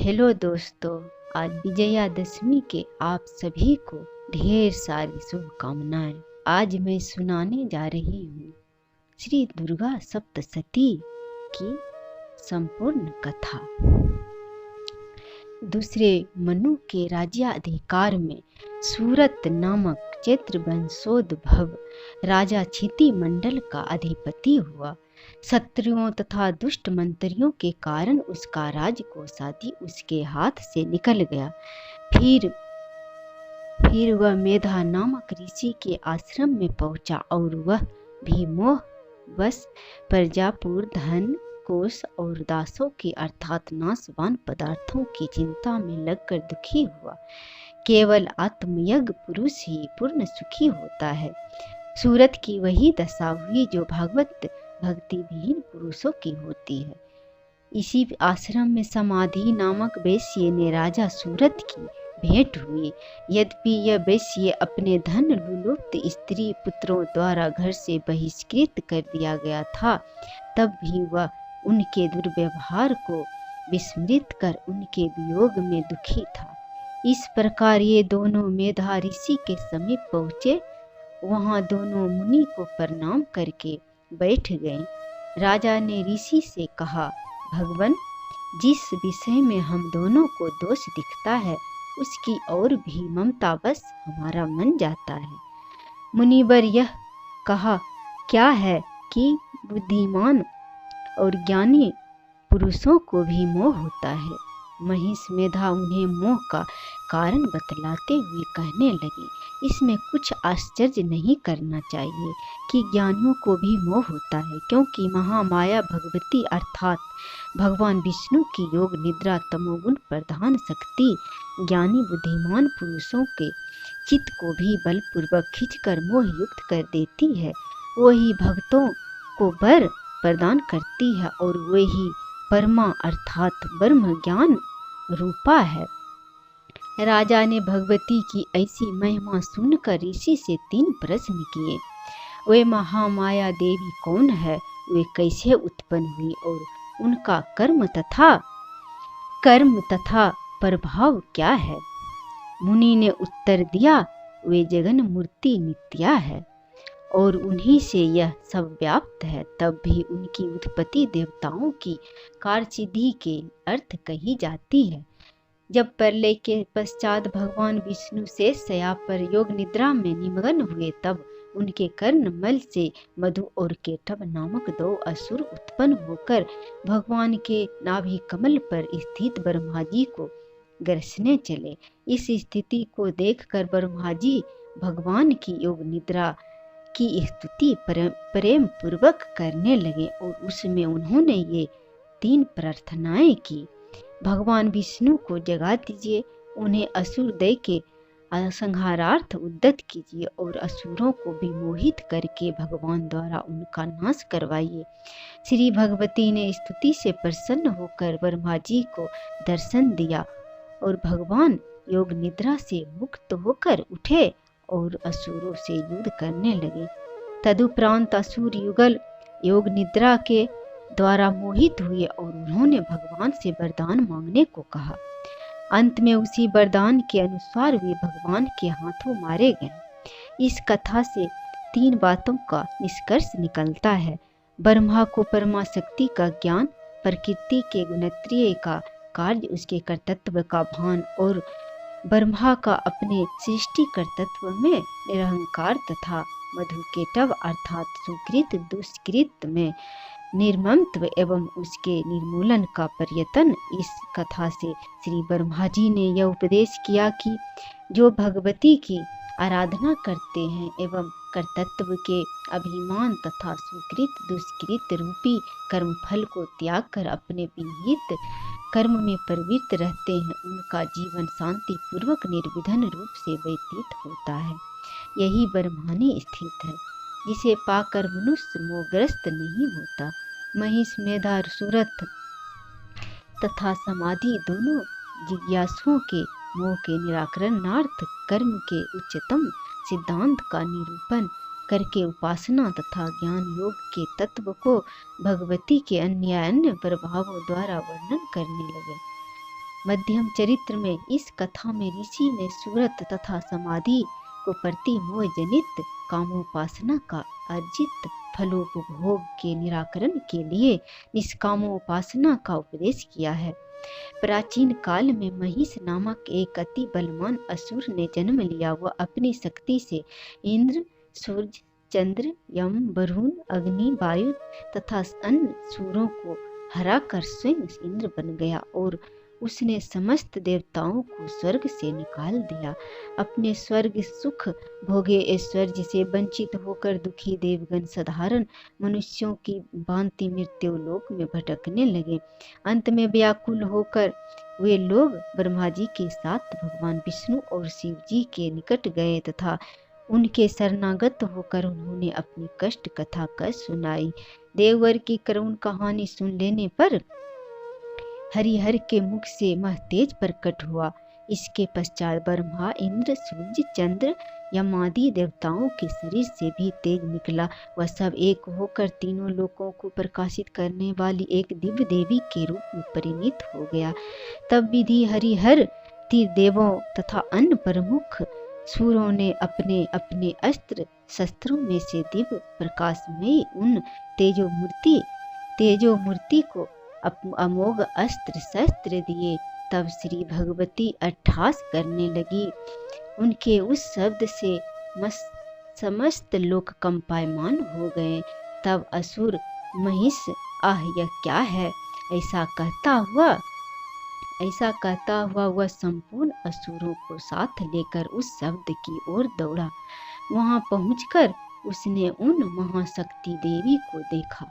Hello दोस्तों, आज विजयादशमी के आप सभी को ढेर सारी शुभकामनाएं। आज मैं सुनाने जा रही हूँ श्री दुर्गा सप्तशती की संपूर्ण कथा। दूसरे मनु के राज्याधिकार में सूरत नामक चैत्र वंशोद्भव राजा क्षिति मंडल का अधिपति हुआ। शत्रुओं तथा दुष्ट मंत्रियों के कारण उसका राजकोषादि उसके हाथ से निकल गया। फिर वह मेधा नामक ऋषि के आश्रम में पहुंचा और वह भी मोह बस प्रजापुर धन कोष और दासों की अर्थात नाशवान पदार्थों की चिंता में लगकर दुखी हुआ। केवल आत्मयज्ञ पुरुष ही पूर्ण सुखी होता है। सूरत की वही दशा हुई जो भागवत भक्ति विहीन पुरुषों की होती है। इसी आश्रम में समाधि नामक वैश्य ने राजा सूरत की भेंट हुई। यद्यपि यह वैश्य अपने धन लुलुप्त स्त्री पुत्रों द्वारा घर से बहिष्कृत कर दिया गया था, तब भी वह उनके दुर्व्यवहार को विस्मृत कर उनके वियोग में दुखी था। इस प्रकार ये दोनों मेधा ऋषि के समीप पहुँचे। वहाँ दोनों मुनि को प्रणाम करके बैठ गए। राजा ने ऋषि से कहा, भगवान, जिस विषय में हम दोनों को दोष दिखता है उसकी और भी ममतावश हमारा मन जाता है। मुनिवर यह कहा क्या है कि बुद्धिमान और ज्ञानी पुरुषों को भी मोह होता है। महिष मेधा उन्हें मोह का कारण बतलाते हुए कहने लगी, इसमें कुछ आश्चर्य नहीं करना चाहिए कि ज्ञानियों को भी मोह होता है, क्योंकि महामाया भगवती अर्थात भगवान विष्णु की योग निद्रा तमोगुण प्रधान शक्ति ज्ञानी बुद्धिमान पुरुषों के चित्त को भी बलपूर्वक खींचकर मोह युक्त कर देती है। वही भक्तों को वर प्रदान करती है और वही परमा अर्थात ब्रह्म ज्ञान रूपा है। राजा ने भगवती की ऐसी महिमा सुनकर ऋषि से 3 प्रश्न किए। वे महामाया देवी कौन है, वे कैसे उत्पन्न हुई और उनका कर्म तथा प्रभाव क्या है। मुनि ने उत्तर दिया, वे जगन मूर्ति नित्या है और उन्हीं से यह सब व्याप्त है। तब भी उनकी उत्पत्ति देवताओं की कार्यसिद्धि के अर्थ कही जाती है। जब प्रलय के पश्चात भगवान विष्णु शेष शय्या पर योग निद्रा में निमग्न हुए, तब उनके कर्ण मल से मधु और केटव नामक 2 असुर उत्पन्न होकर भगवान के नाभि कमल पर स्थित ब्रह्मा जी को ग्रसने चले। इस स्थिति को देखकर ब्रह्मा जी भगवान की योग निद्रा की स्तुति प्रेम पूर्वक करने लगे और उसमें उन्होंने ये 3 प्रार्थनाएं की। भगवान विष्णु को जगा दीजिए, उन्हें असुर दय के संहारार्थ उद्यत कीजिए और असुरों को विमोहित करके भगवान द्वारा उनका नाश करवाइए। श्री भगवती ने स्तुति से प्रसन्न होकर ब्रह्मा जी को दर्शन दिया और भगवान योग निद्रा से मुक्त होकर उठे और असुरों से युद्ध करने लगे। तदुपरांत असुर युगल योग निद्रा के द्वारा मोहित हुए और उन्होंने भगवान से वरदान मांगने को कहा। अंत में उसी वरदान के अनुसार वे भगवान के हाथों मारे गए। इस कथा से 3 बातों का निष्कर्ष निकलता है। ब्रह्मा को परमा शक्ति का ज्ञान, प्रकृति के गुणत्रय का कार्य, उसके कर्तव्य का भान और ब्रह्मा का अपने सृष्टि कर्तव्य में निरहंकार तथा मधुकेटव अर्थात सुकृत दुष्कृत में निर्ममत्व एवं उसके निर्मूलन का प्रयत्न। इस कथा से श्री ब्रह्मा जी ने यह उपदेश किया कि जो भगवती की आराधना करते हैं एवं कर्तव्य के अभिमान तथा सुकृत दुष्कृत रूपी कर्मफल को त्याग कर अपने विहित कर्म में प्रवृत्त रहते हैं, उनका जीवन शांति पूर्वक निर्विघ्न रूप से व्यतीत होता है। यही ब्रह्मानी स्थित है, जिसे पाकर मनुष्य मोहग्रस्त नहीं होता। महिष मेधा सूरत तथा समाधि दोनों जिज्ञासुओं के मोह के निराकरणार्थ कर्म के उच्चतम सिद्धांत का निरूपण करके उपासना तथा ज्ञान योग के तत्व को भगवती के अन्य प्रभावों द्वारा वर्णन करने लगे। मध्यम चरित्र में इस कथा में ऋषि ने सूरत तथा समाधि को प्रति मोह जनित कामोपासना का अर्जित फलोपभोग के निराकरण के लिए निष्कामोपासना का उपदेश किया है। प्राचीन काल में महिष नामक एक अति बलवान असुर ने जन्म लिया। वह अपनी शक्ति से इंद्र, सूर्य, चंद्र, यम, वरुण, अग्नि, वायु तथा अन्य सूरों को हराकर स्वयं इंद्र बन गया और उसने समस्त देवताओं को स्वर्ग से निकाल दिया। अपने स्वर्ग सुख भोगे ऐश्वर्य से वंचित होकर दुखी देवगण साधारण मनुष्यों की भांति मृत्यु लोक में भटकने लगे। अंत में व्याकुल होकर वे लोग ब्रह्मा जी के साथ भगवान विष्णु और शिव जी के निकट गए तथा उनके शरणागत होकर उन्होंने अपनी कष्ट कथा कर सुनाई। देववर की करुण कहानी सुन लेने पर हरिहर के मुख से मह तेज प्रकट हुआ। इसके पश्चात ब्रह्मा, इंद्र, सूर्य, चंद्र, यमादि देवताओं के शरीर से भी तेज निकला। वह सब एक होकर तीनों लोकों को प्रकाशित करने वाली एक दिव्य देवी के रूप में परिणित हो गया। तब विधि हरिहर तीर देवों तथा अन्य प्रमुख सूरों ने अपने अपने अस्त्र शस्त्रों में से दिव्य प्रकाश में उन तेजो मूर्ति को अमोघ अस्त्र शस्त्र दिए। तब श्री भगवती अट्टहास करने लगी। उनके उस शब्द से समस्त लोक कंपायमान हो गए। तब असुर महिष, आह यह क्या है, ऐसा कहता हुआ वह संपूर्ण असुरों को साथ लेकर उस शब्द की ओर दौड़ा। वहां पहुंचकर उसने उन महाशक्ति देवी को देखा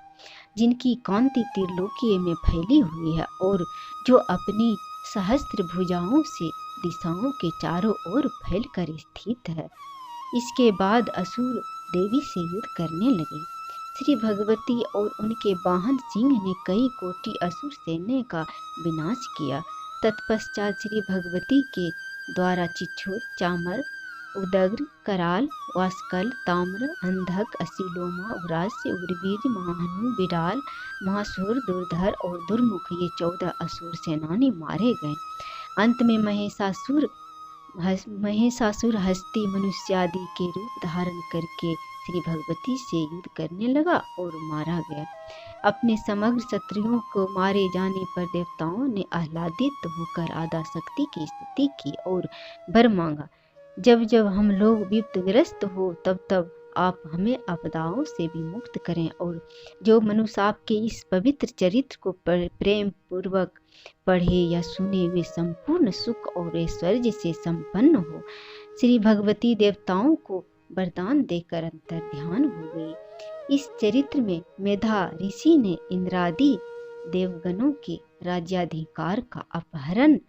जिनकी कांति त्रिलोकीय में फैली हुई है और जो अपनी सहस्त्र भुजाओं से दिशाओं के चारों ओर फैलकर स्थित है। इसके बाद असुर देवी से युद्ध करने लगे। श्री भगवती और उनके वाहन सिंह ने कई कोटि असुर सैन्य का विनाश किया। तत्पश्चात श्री भगवती के द्वारा चिच्छोर, चामर, उदग्र, कराल, वास्कल, ताम्र, अंधक, असिलोमा, उरास्य, उग्रवीर, महाहनु, बिडाल, महासुर, दुर्धर और दुर्मुख ये 14 असुर सेनानी मारे गए। अंत में महिषासुर हस्ती मनुष्यादि के रूप धारण करके श्री भगवती से युद्ध करने लगा और मारा गया। अपने समग्र शत्रुओं को मारे जाने पर देवताओं ने आह्लादित होकर आदा शक्ति की स्तुति की और वर मांगा, जब जब हम लोग विपदग्रस्त हो तब तब आप हमें आपदाओं से भी मुक्त करें और जो मनुष्य आपके इस पवित्र चरित्र को प्रेम पूर्वक पढ़े या सुने वे संपूर्ण सुख और ऐश्वर्य से संपन्न हो। श्री भगवती देवताओं को वरदान देकर अंतर्ध्यान हो गई। इस चरित्र में मेधा ऋषि ने इंद्रादि देवगणों के राज्याधिकार का अपहरण,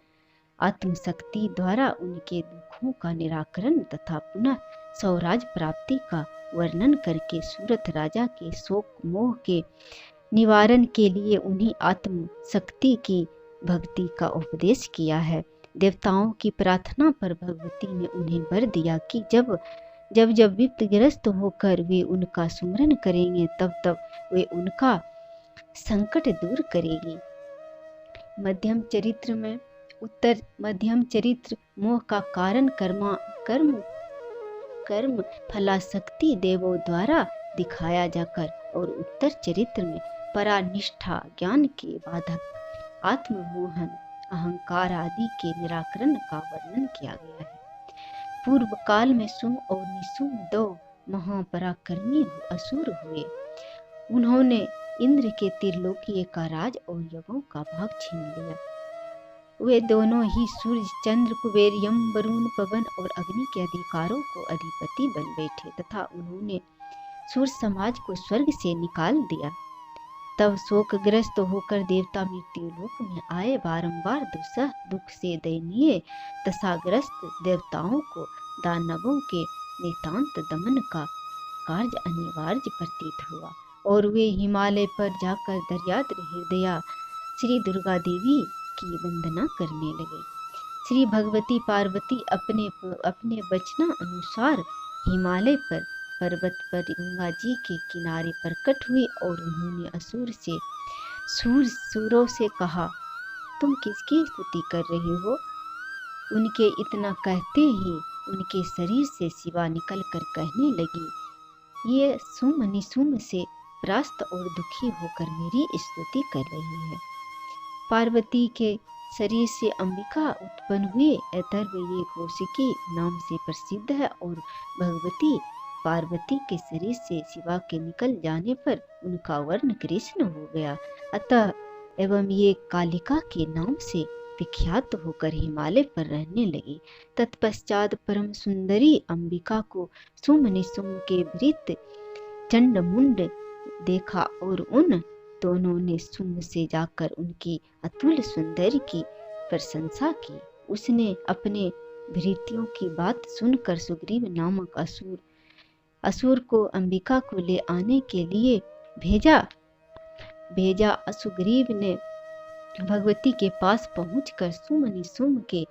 आत्मशक्ति द्वारा उनके दुखों का निराकरण तथा पुनः स्वराज प्राप्ति का वर्णन करके सूरत राजा के शोक मोह के निवारण के लिए उन्हीं आत्म शक्ति की भक्ति का उपदेश किया है। देवताओं की प्रार्थना पर भगवती ने उन्हें वर दिया कि जब जब विपदग्रस्त होकर वे उनका सुमरन करेंगे तब तब वे उनका संकट दूर करेगी। मध्यम चरित्र मोह का कारण कर्म फलाशक्ति देवों द्वारा दिखाया जाकर और उत्तर चरित्र में परानिष्ठा ज्ञान के बाधक आत्ममोहन अहंकार आदि के निराकरण का वर्णन किया गया है। पूर्व काल में सुम और निसुम 2 महापराक्रमी असुर हुए। उन्होंने इंद्र के त्रिलोकीय का राज और यज्ञों का भाग छीन लिया। वे दोनों ही सूर्य, चंद्र, कुबेर, यम, वरुण, पवन और अग्नि के अधिकारों को अधिपति बन बैठे तथा उन्होंने सूर्य समाज को स्वर्ग से निकाल दिया। तब शोकग्रस्त होकर देवता मृत्यु लोक में आए। बारंबार दुख से दयनीय दशाग्रस्त देवताओं को दानवों के नितांत दमन का कार्य अनिवार्य प्रतीत हुआ और वे हिमालय पर जाकर दर्याद्र हृदया श्री दुर्गा देवी की वंदना करने लगे। श्री भगवती पार्वती अपने वचना अनुसार हिमालय पर पर्वत पर गंगा जी के किनारे प्रकट हुई और उन्होंने सूरों से कहा, तुम किसकी स्तुति कर रहे हो? उनके इतना कहते ही उनके शरीर से शिवा निकल कर कहने लगी, ये सुम निसुम से त्रस्त और दुखी होकर मेरी स्तुति कर रही है। पार्वती के शरीर से अंबिका उत्पन्न हुए। अथर्व ये कौशिकी नाम से प्रसिद्ध है और भगवती पार्वती के शरीर से शिवा के निकल जाने पर उनका वर्ण कृष्ण हो गया। अतः एवं ये कालिका के नाम से विख्यात होकर हिमालय पर रहने लगी। तत्पश्चात परम सुंदरी अंबिका को सुम निसुम के वृत्त चंडमुंड देखा और उन दोनों ने सुम से जाकर उनकी अतुल सुंदर की प्रशंसा की। उसने अपने भृत्यों की बात सुनकर सुग्रीव नामक असुर को अंबिका को ले आने के लिए भेजा। सुग्रीव ने भगवती के पास पहुंचकर सुम निसुम के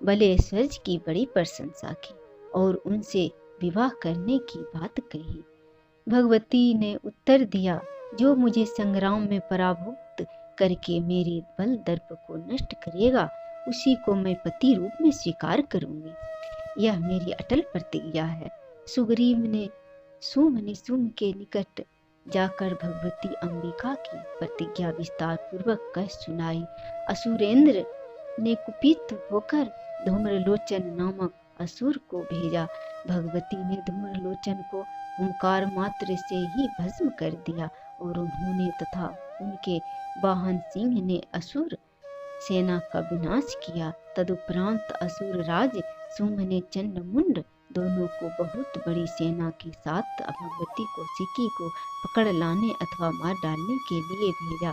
बले ऐश्वर्य की बड़ी प्रशंसा की और उनसे विवाह करने की बात कही। भगवती ने उत्तर दिया, जो मुझे संग्राम में पराभूत करके मेरे बल दर्प को नष्ट करेगा, उसी को मैं पति रूप में स्वीकार करूंगी। यह मेरी अटल प्रतिज्ञा है। सुग्रीव ने सुम निसुम के निकट जाकर भगवती अंबिका की प्रतिज्ञा विस्तार पूर्वक कह सुनाई। असुरेंद्र ने कुपित होकर धूम्रलोचन नामक असुर को भेजा। भगवती ने धूम्रलोचन को हुंकार मात्र से ही भस्म कर दिया और उन्होंने तथा उनके वाहन सिंह ने असुर सेना का विनाश किया। तदुपरांत असुर राज सुम ने चंडमुंड दोनों को बहुत बड़ी सेना के साथ भगवती कौशिकी को पकड़ लाने अथवा मार डालने के लिए भेजा।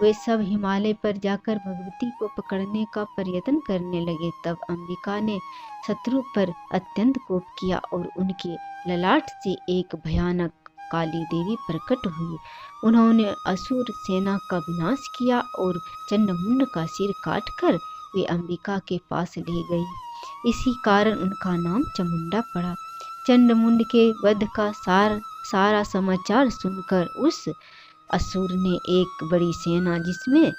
वे सब हिमालय पर जाकर भगवती को पकड़ने का प्रयत्न करने लगे। तब अंबिका ने शत्रु पर अत्यंत कोप किया और उनके ललाट से एक भयानक काली देवी प्रकट हुई। उन्होंने असुर सेना का विनाश किया और चंडमुंड का सिर काटकर वे अंबिका के पास ले गई। इसी कारण उनका नाम चामुंडा पड़ा। चंडमुंड के वध का सारा समाचार सुनकर उस असुर ने एक बड़ी सेना जिसमें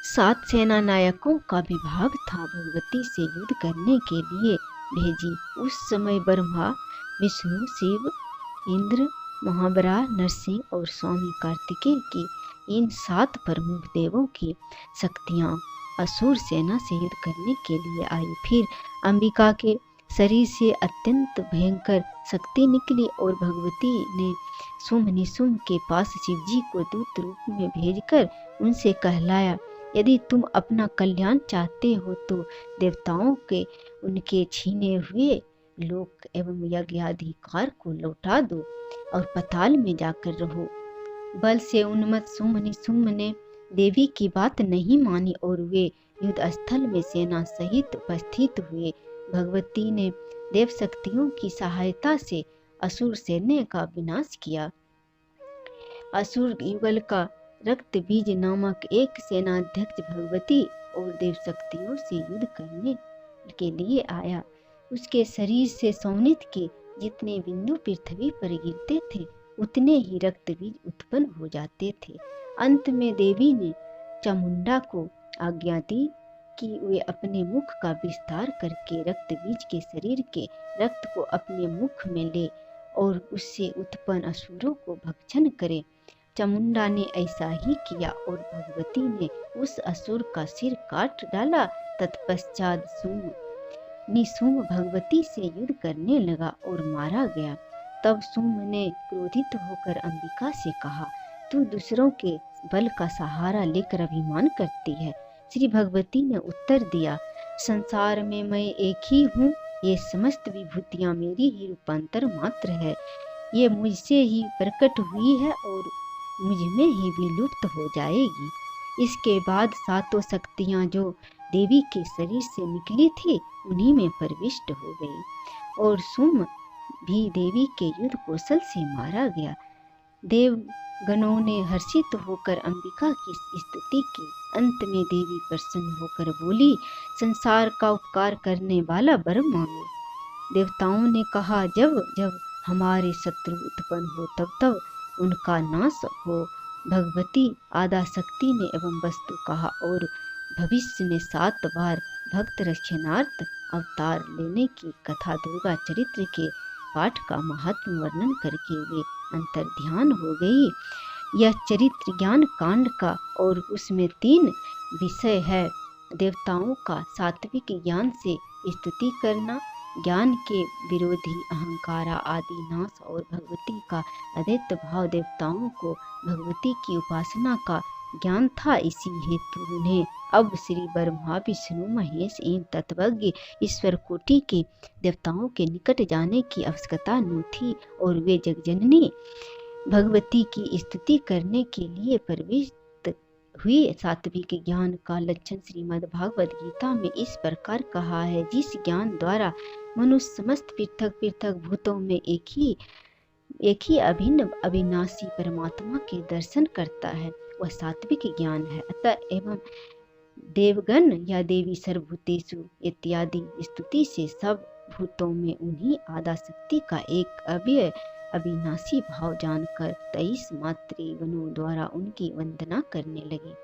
सात सेना नायकों का विभाग था, भगवती से युद्ध करने के लिए भेजी। उस समय ब्रह्मा, विष्णु, शिव, इंद्र, महाबरा, नरसिंह और स्वामी कार्तिकेय की इन 7 प्रमुख देवों की शक्तियां असुर सेना से युद्ध करने के लिए आई। फिर अंबिका के शरीर से अत्यंत भयंकर शक्ति निकली और भगवती ने सुम निसुम के पास शिवजी को दूत रूप में भेजकर उनसे कहलाया, यदि तुम अपना कल्याण चाहते हो तो देवताओं के उनके छीने हुए लोक एवं यज्ञाधिकार को लौटा दो और पताल में जाकर रहो। बल से उन्मत्त सुम निसुम ने देवी की बात नहीं मानी और वे युद्ध स्थल में सेना सहित उपस्थित हुए। भगवती ने देव शक्तियों की सहायता से असुर सैन्य का विनाश किया। असुर युगल का रक्त बीज नामक एक सेनाध्यक्ष भगवती और देव शक्तियों से युद्ध करने के लिए आया। उसके शरीर से सोनित के जितने बिंदु पृथ्वी पर गिरते थे उतने ही रक्त बीज उत्पन्न हो जाते थे। अंत में देवी ने चामुंडा को आज्ञा दी कि वे अपने मुख का विस्तार करके रक्त बीज के शरीर के रक्त को अपने मुख में ले और उससे उत्पन्न असुरों को भक्षण करे। चामुंडा ने ऐसा ही किया और भगवती ने उस असुर का सिर काट डाला। तत्पश्चात निसुम भगवती से युद्ध करने लगा और मारा गया। तब सुम ने क्रोधित होकर अंबिका से कहा, तू दूसरों के बल का सहारा लेकर अभिमान करती है। श्री भगवती ने उत्तर दिया, संसार में मैं एक ही हूँ, ये समस्त विभूतियाँ मेरी ही रूपांतर मात्र है। ये मुझसे ही प्रकट हुई है और मुझ में ही विलुप्त हो जाएगी। इसके बाद 7 शक्तियाँ जो देवी के शरीर से निकली थी उन्हीं में प्रविष्ट हो गई और सुम भी देवी के युद्ध कौशल से मारा गया। देवगणों ने हर्षित होकर अंबिका की स्तुति की। अंत में देवी प्रसन्न होकर बोली, संसार का उपकार करने वाला वर मांगो। देवताओं ने कहा, जब जब हमारे शत्रु उत्पन्न हो तब तब उनका नाश हो भगवती आद्याशक्ति ने एवं वस्तु कहा और भविष्य में 7 बार भक्त रक्षणार्थ अवतार लेने की कथा दुर्गा चरित्र के पाठ का महात्म वर्णन करके वे अंतर्ध्यान हो गई। यह चरित्र ज्ञान कांड का और उसमें 3 विषय है। देवताओं का सात्विक ज्ञान से स्तुति करना, ज्ञान के विरोधी अहंकारा आदि नाश और भगवती का अद्वैत भाव। देवताओं को भगवती की उपासना का ज्ञान था, इसी हेतु उन्हें अब श्री ब्रह्मा विष्णु महेश इन तत्वज्ञ ईश्वर कोटि के देवताओं के निकट जाने की आवश्यकता न थी और वे जगजननी भगवती की स्तुति करने के लिए प्रवृत्त हुए। सात्विक ज्ञान का लक्षण श्रीमद् भागवत गीता में इस प्रकार कहा है, जिस ज्ञान द्वारा मनुष्य समस्त पृथक पृथक भूतों में एक ही अभिन्न अविनाशी परमात्मा के दर्शन करता है, वह सात्विक ज्ञान है। अतः एवं देवगण या देवी सर्वभूतेषु इत्यादि स्तुति से सब भूतों में उन्हीं आद्याशक्ति का एक अव्यय अविनाशी भाव जानकर 23 मातृगणों द्वारा उनकी वंदना करने लगे।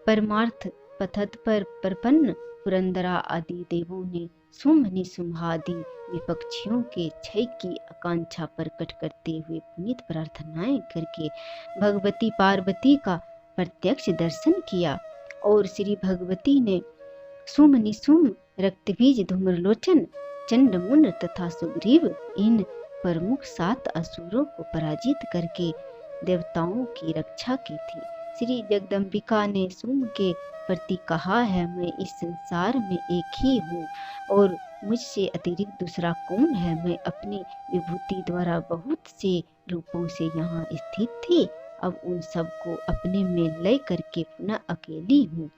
परमार्थ पथत पर प्रपन्न पुरंदरा आदि देवों ने शुंभ निशुंभादि विपक्षियों के क्षय की आकांक्षा प्रकट करते हुए पुनीत प्रार्थनाएं करके भगवती पार्वती का प्रत्यक्ष दर्शन किया और श्री भगवती ने शुंभ निशुंभ रक्तबीज धूम्रलोचन चंडमुंड तथा सुग्रीव इन प्रमुख 7 असुरों को पराजित करके देवताओं की रक्षा की थी। श्री जगदम्बिका ने शुंभ के प्रति कहा है, मैं इस संसार में एक ही हूँ और मुझसे अतिरिक्त दूसरा कौन है। मैं अपनी विभूति द्वारा बहुत से रूपों से यहाँ स्थित थी, अब उन सब को अपने में लय करके पुनः अकेली हूँ।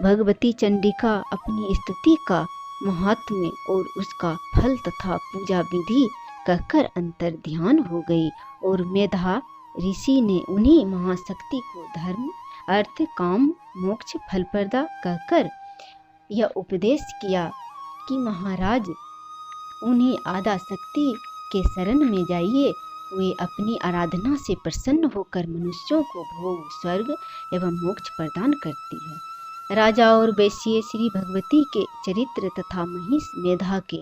भगवती चंडिका अपनी स्तुति का महात्म्य और उसका फल तथा पूजा विधि कहकर अंतर ध्यान हो गई और मेधा ऋषि ने उन्हीं महाशक्ति को धर्म अर्थ काम मोक्ष फलप्रदा कहकर यह उपदेश किया कि महाराज उन्हें आद्याशक्ति के शरण में जाइए, वे अपनी आराधना से प्रसन्न होकर मनुष्यों को भोग स्वर्ग एवं मोक्ष प्रदान करती है। राजा और वैश्य श्री भगवती के चरित्र तथा महिष मेधा के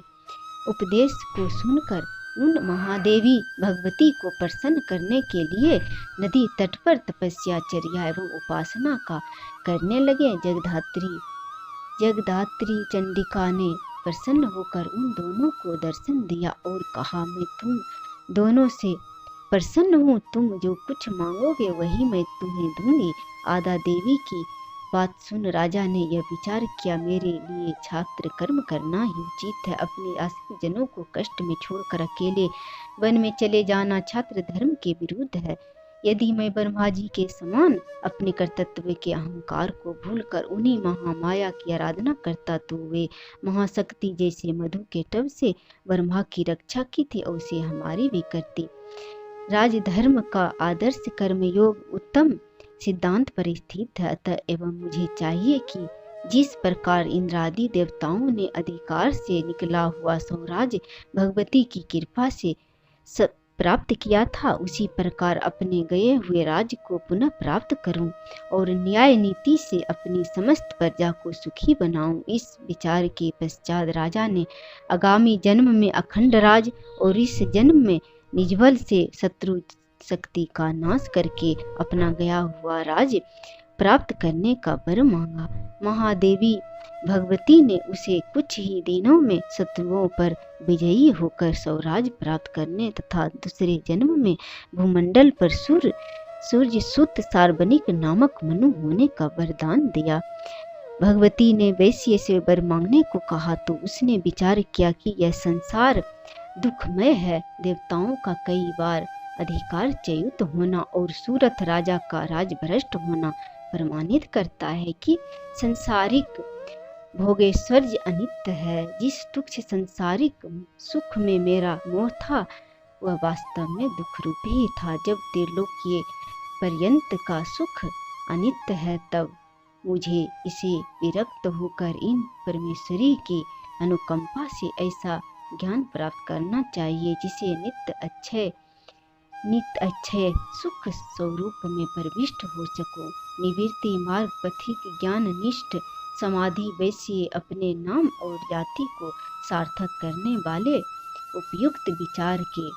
उपदेश को सुनकर उन महादेवी भगवती को प्रसन्न करने के लिए नदी तट पर तपस्या चर्या एवं उपासना का करने लगे। जगदात्री चंडिका ने प्रसन्न होकर उन दोनों को दर्शन दिया और कहा, मैं तुम दोनों से प्रसन्न हूँ, तुम जो कुछ मांगोगे वही मैं तुम्हें दूंगी। आद्या देवी की बात सुन राजा ने यह विचार किया, मेरे लिए छात्र कर्म करना ही उचित है। अपने आश्रित जनों को कष्ट में छोड़कर अकेले वन में चले जाना छात्र धर्म के विरुद्ध है। यदि मैं ब्रह्मा जी के समान अपने कर्तव्य के अहंकार को भूलकर उन्हीं महामाया की आराधना करता तो वे महाशक्ति जैसे मधु के टब से ब्रह्मा की रक्षा की थी और उसे हमारी भी करती। राजधर्म का आदर्श कर्मयोग उत्तम सिद्धांत पर स्थित है। अतः एवं मुझे चाहिए कि जिस प्रकार इंद्रादि देवताओं ने अधिकार से निकला हुआ स्वराज्य भगवती की कृपा से प्राप्त किया था, उसी प्रकार अपने गए हुए राज्य को पुनः प्राप्त करूं और न्याय नीति से अपनी समस्त प्रजा को सुखी बनाऊं। इस विचार के पश्चात राजा ने आगामी जन्म में अखंड राज और इस जन्म में निजबल से शत्रु शक्ति का नाश करके अपना गया हुआ राज्य प्राप्त करने का वर मांगा। महादेवी भगवती ने उसे कुछ ही दिनों में शत्रुओं पर विजयी होकर स्वराज प्राप्त करने तथा दूसरे जन्म में भूमंडल पर सूर्य सुत सार्वनिक नामक मनु होने का वरदान दिया। भगवती ने वैश्य से वर मांगने को कहा तो उसने विचार किया कि यह संसार दुखमय है। देवताओं का कई बार अधिकार च्युत होना और सूरथ राजा का राज भ्रष्ट होना प्रमाणित करता है कि संसारिक भोगेश्वर्य अनित्य है। जिस तुच्छ सांसारिक सुख में मेरा मोह था वह वास्तव में दुख रूपी ही था। जब त्रिलोकीय पर्यंत का सुख अनित्य है तब मुझे इसे विरक्त होकर इन परमेश्वरी की अनुकंपा से ऐसा ज्ञान प्राप्त करना चाहिए जिसे नित्य अक्षय नित्य अक्षय सुख स्वरूप में प्रविष्ट हो सको। निवृत्ति मार्ग पथिक ज्ञान निष्ठ समाधि वैश्य अपने नाम और जाति को सार्थक करने वाले उपयुक्त विचार के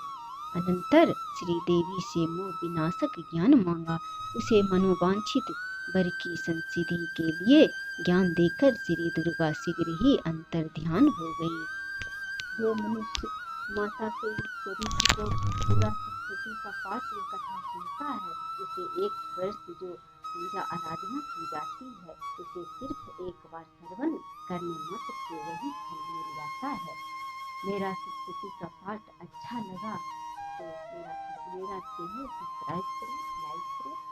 अनंतर श्री देवी से मोह विनाशक ज्ञान मांगा। उसे मनोवांछित वर की संसिद्धि के लिए ज्ञान देकर श्री दुर्गा शीघ्र ही अंतर ध्यान हो गई। जो मनुष्य माता के इस चरित्र को पूरा सप्तशती का पाठ या कथा सुनता है, उसे एक वर्ष जो पूजा आराधना की जाती है, उसे सिर्फ एक बार श्रवण करने मात्र से वही फल मिल जाता है। मेरा सप्तशती का पाठ अच्छा लगा तो मेरा चैनल सब्सक्राइब करो, लाइक करो।